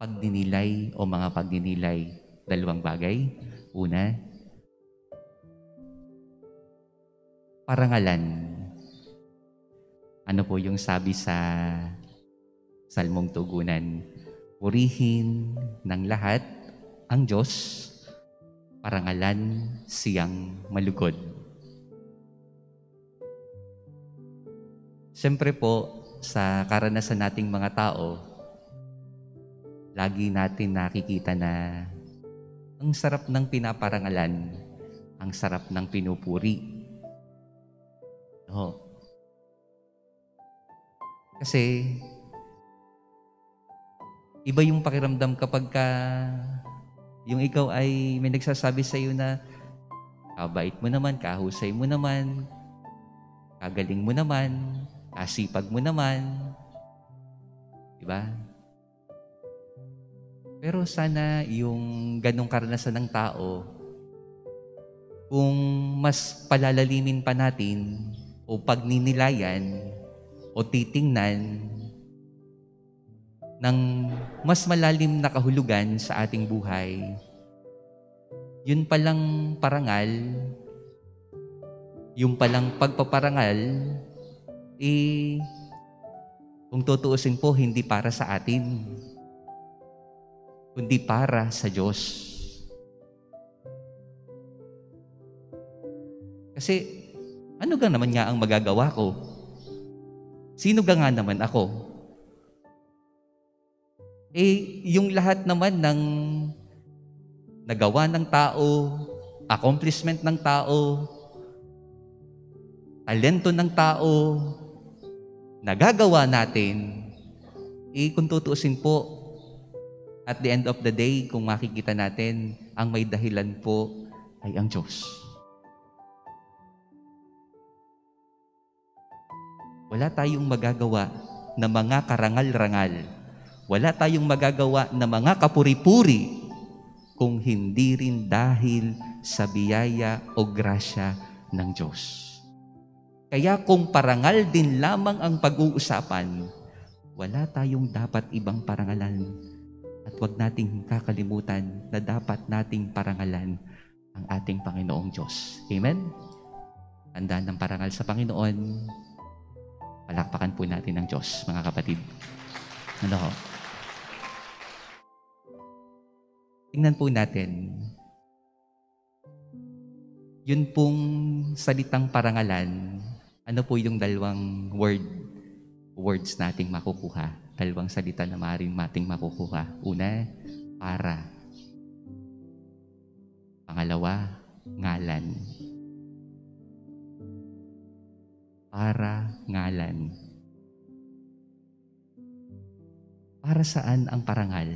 pagninilay o mga pagninilay. Dalawang bagay. Una, parangalan. Ano po yung sabi sa Salmong Tugunan? Purihin ng lahat ang Diyos, parangalan siyang malugod. Siyempre po, sa karanasan nating mga tao, lagi natin nakikita na ang sarap ng pinaparangalan, ang sarap ng pinupuri. No. Kasi, iba yung pakiramdam kapag yung ikaw ay may nagsasabi sa iyo na kabait mo naman, kahusay mo naman, kagaling mo naman, kasipag mo naman. Diba? Pero sana yung ganong karanasan ng tao, kung mas palalalimin pa natin o pagninilayan o titingnan ng mas malalim na kahulugan sa ating buhay, yun palang parangal, yung palang pagpaparangal, kung tutuusin po, hindi para sa atin, kundi para sa Diyos. Kasi, ano ga naman nga ang magagawa ko? Sino ga nga naman ako? Yung lahat naman ng nagawa ng tao, accomplishment ng tao, talento ng tao, nagagawa natin, kung tutuusin po, at the end of the day, kung makikita natin, ang may dahilan po ay ang Diyos. Wala tayong magagawa na mga karangal-rangal. Wala tayong magagawa na mga kapuri-puri kung hindi rin dahil sa biyaya o grasya ng Diyos. Kaya kung parangal din lamang ang pag-uusapan, wala tayong dapat ibang parangalan. At huwag nating kakalimutan na dapat nating parangalan ang ating Panginoong Diyos. Amen? Handa ng parangal sa Panginoon. Palakpakan po natin ang Diyos, mga kapatid. Ano ho? Tingnan po natin. Yun pong salitang parangalan, ano po yung dalawang words nating makukuha? Dalawang salita na maaaring mating makukuha. Una, para. Pangalawa, ngalan. Para, ngalan. Para saan ang parangal?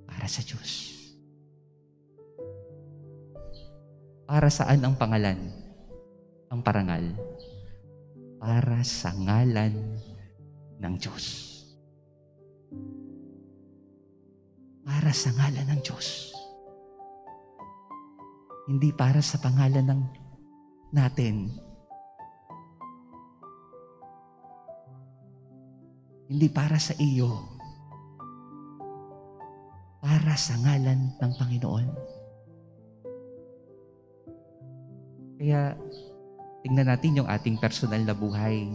Para sa Diyos. Para saan ang pangalan? Ang parangal? Para sa ngalan ng Diyos. Para sa ngalan ng Diyos. Hindi para sa pangalan ng natin. Hindi para sa iyo. Para sa ngalan ng Panginoon. Kaya, tingnan natin yung ating personal na buhay.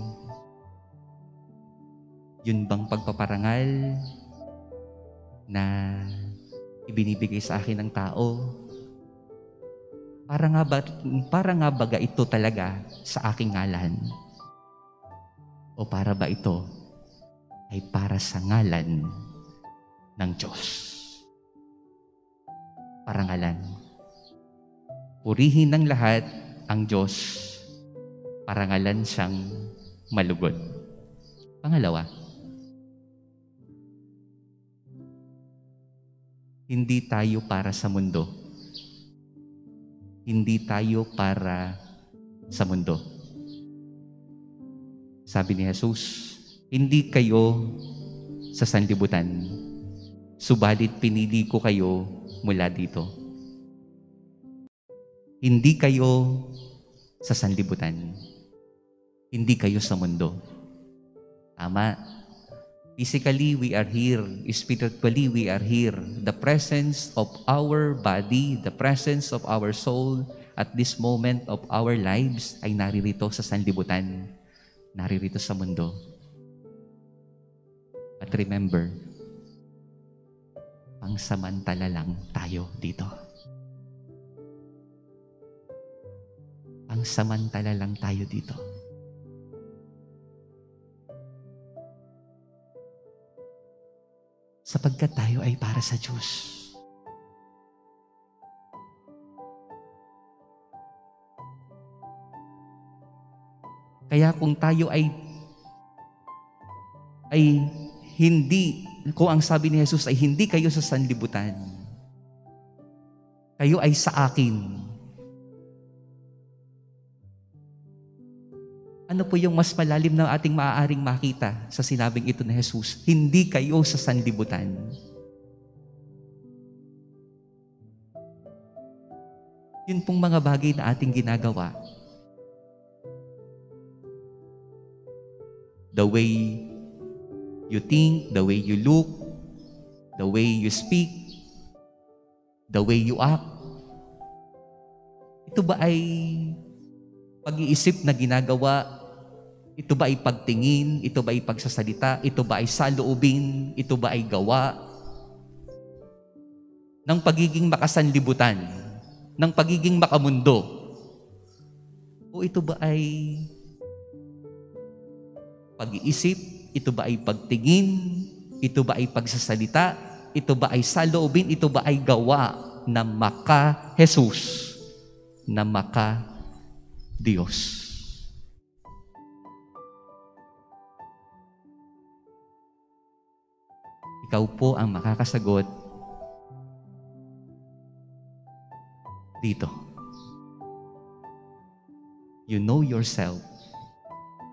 Yun bang pagpaparangal na ibinibigay sa akin ng tao? Para nga ba ito talaga sa aking ngalan? O para ba ito ay para sa ngalan ng Diyos? Parangalan. Purihin ng lahat ang Diyos, parangalan siyang malugod. Pangalawa, hindi tayo para sa mundo. Hindi tayo para sa mundo. Sabi ni Jesus, hindi kayo sa sanlibutan, subalit pinili ko kayo mula dito. Hindi kayo sa sanlibutan. Hindi kayo sa mundo. Tama. Physically, we are here. Spiritually, we are here. The presence of our body, the presence of our soul at this moment of our lives ay naririto sa sanlibutan, naririto sa mundo. But remember, pangsamantala lang tayo dito. Pangsamantala lang tayo dito. Sapagkat tayo ay para sa Diyos. Kaya kung tayo ay hindi, kung ang sabi ni Jesus ay hindi kayo sa sanlibutan, kayo ay sa akin. Ano po yung mas malalim na ating maaaring makita sa sinabing ito ni Jesus? Hindi kayo sa sanlibutan. Yun pong mga bagay na ating ginagawa. The way you think, the way you look, the way you speak, the way you act. Ito ba ay pag-iisip na ginagawa? Ito ba ay pagtingin? Ito ba ay pagsasalita? Ito ba ay saloobin? Ito ba ay gawa? Ng pagiging makasanlibutan? Ng pagiging makamundo? O ito ba ay pag-iisip? Ito ba ay pagtingin? Ito ba ay pagsasalita? Ito ba ay saloobin? Ito ba ay gawa na maka-Jesus? Na maka-Diyos? Ikaw po ang makakasagot dito. You know yourself.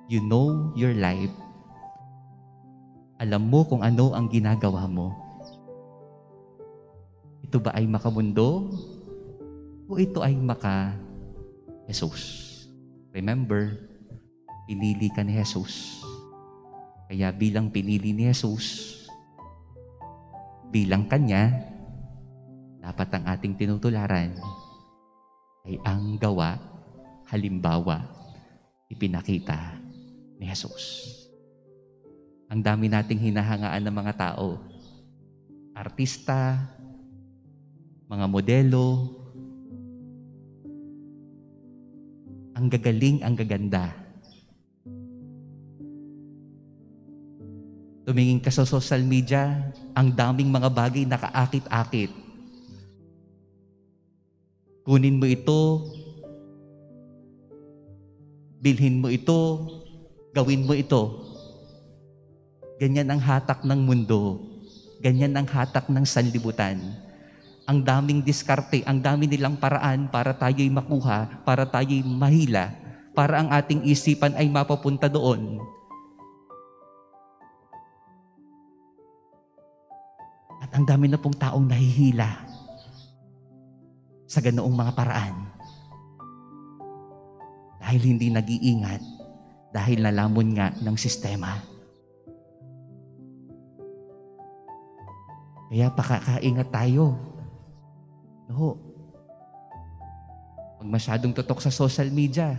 You know your life. Alam mo kung ano ang ginagawa mo. Ito ba ay makamundo o ito ay maka-Jesus? Remember, pinili ka ni Jesus. Kaya bilang pinili ni Jesus, bilang Kanya, dapat ang ating tinutularan ay ang gawa, halimbawa, ipinakita ni Jesus. Ang dami nating hinahangaan ng mga tao, artista, mga modelo, ang gagaling, ang gaganda. Tumingin ka sa social media, ang daming mga bagay nakaakit-akit. Kunin mo ito, bilhin mo ito, gawin mo ito. Ganyan ang hatak ng mundo. Ganyan ang hatak ng sanlibutan. Ang daming diskarte, ang dami nilang paraan para tayo'y makuha, para tayo'y mahila, para ang ating isipan ay mapapunta doon. At ang dami na pong taong nahihila sa ganoong mga paraan. Dahil hindi nag-iingat, dahil nalamon nga ng sistema. Kaya pakakaingat tayo. No. Pag masyadong tutok sa social media,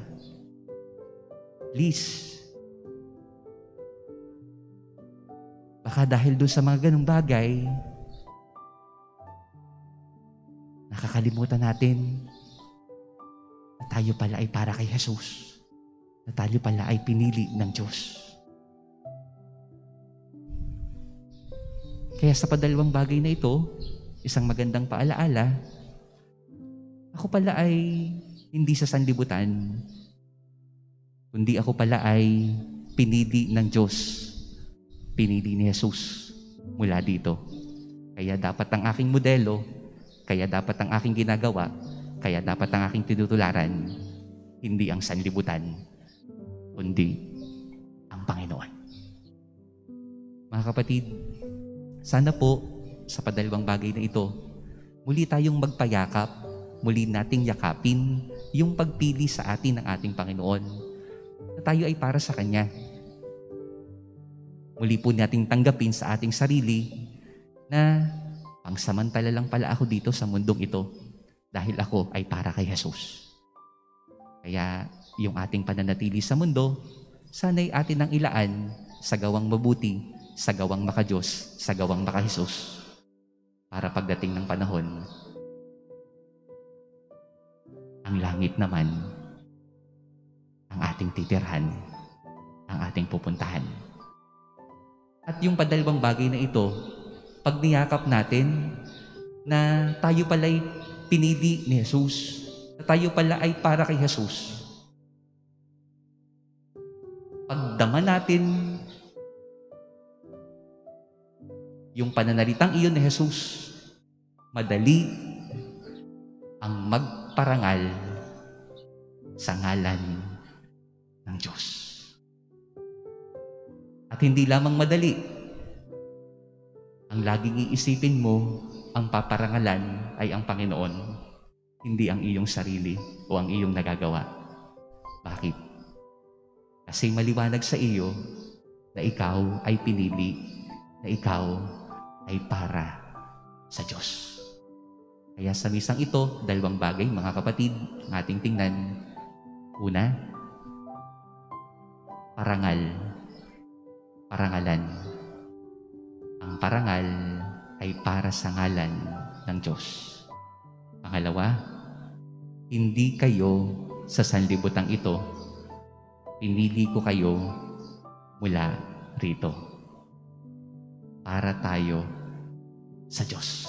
please. Baka dahil doon sa mga ganong bagay, nakakalimutan natin na tayo pala ay para kay Jesus. Na tayo pala ay pinili ng Diyos. Kaya sa padalawang bagay na ito, isang magandang paalaala, ako pala ay hindi sa sanlibutan, kundi ako pala ay pinili ng Diyos. Pinili ni Jesus mula dito. Kaya dapat ang aking modelo, kaya dapat ang aking ginagawa, kaya dapat ang aking tinutularan, hindi ang sanlibutan, kundi ang Panginoon. Mga kapatid, sana po sa padalawang bagay na ito, muli tayong magpayakap, muli nating yakapin yung pagpili sa atin ng ating Panginoon na tayo ay para sa Kanya. Muli po nating tanggapin sa ating sarili na pangsamantala lang pala ako dito sa mundong ito dahil ako ay para kay Jesus. Kaya yung ating pananatili sa mundo, sana'y atin ang ilaan sa gawang mabuti, sa gawang maka-Diyos, sa gawang maka-Jesus. Para pagdating ng panahon, ang langit naman ang ating titirhan, ang ating pupuntahan. At yung padalawang bagay na ito, pag niyakap natin na tayo pala'y pinili ni Jesus, na tayo pala ay para kay Jesus, pagdama natin yung pananalitang iyon ni Jesus, madali ang magparangal sa ngalan ng Diyos. At hindi lamang madali, ang laging iisipin mo, ang paparangalan ay ang Panginoon, hindi ang iyong sarili o ang iyong nagagawa. Bakit? Kasi maliwanag sa iyo na ikaw ay pinili, na ikaw ay para sa Diyos. Kaya sa misang ito, dalawang bagay, mga kapatid, ang ating tingnan. Una, parangalan. Ang parangal ay para sa ngalan ng Diyos. Pangalawa, hindi kayo sa sanlibutan ito. Pinili ko kayo mula rito. Para tayo sa Diyos.